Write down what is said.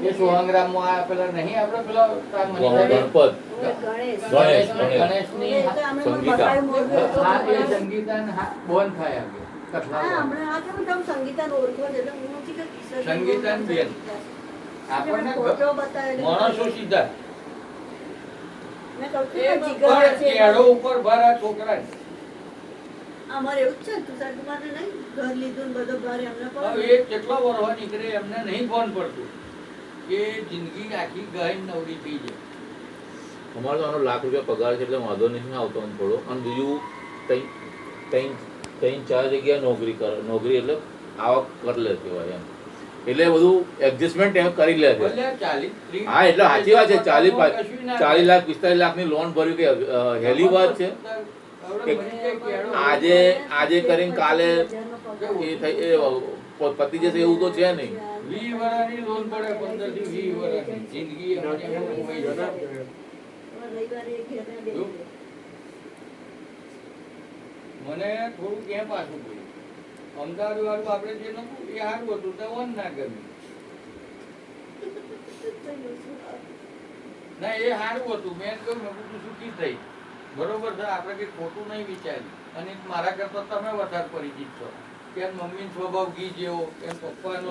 એ સોહંગ્રામમાં આ પેલા નહીં આપણે પેલા ગણેશની હા એ સંગીતા બોન થાય આગળ સંગીતા બેન આપણને માણસો સીધા કેળો ઉપર ભરા છોકરા અમારે એવું જ છે તુષાર કુમારને નહીં ઘર લીધું ને બધો ભારે અમને એ કેટલો વર્ષ નીકળે એમને નહીં ફોન પડતું કે જિંદગી આખી ગાય નવરી થઈ જાય. અમારે તો આનો ₹1,00,000 પગાર છે એટલે વાંધો નહીં આવતો થોડો. અને બીજું ત્રણ ચાર જગ્યાએ નોકરી એટલે આવક કરી લે કહેવાય એમ, એટલે બધું એડજસ્ટમેન્ટ એમ કરી લે છે. હા એટલે સાચી વાત છે. 40 લાખ 45 લાખની લોન ભર્યું કે હેલી વાત છે. આજે કરીને કાલે એ પતી જશે એવું તો છે નહીં. 20 વર્ષની લોન પડે 15 થી 20 વર્ષની જિંદગી મને થોડું ક્યાં પાછું પડ્યું. અમદાવાદ વાળું આપણે જે નતું એ સારું હતું તો વન ના ગમ્યું. ના એ સારું હતું. મેં કહ્યું મેં તું સુખી થઈ બરોબર છે. આપણે કઈ ખોટું નહીં વિચાર્યું. અને મારા કરતા તમે વધારે પરિચિત છો. કે મમ્મી સ્વભાવ ઘી જેવો, એમ પપ્પાનો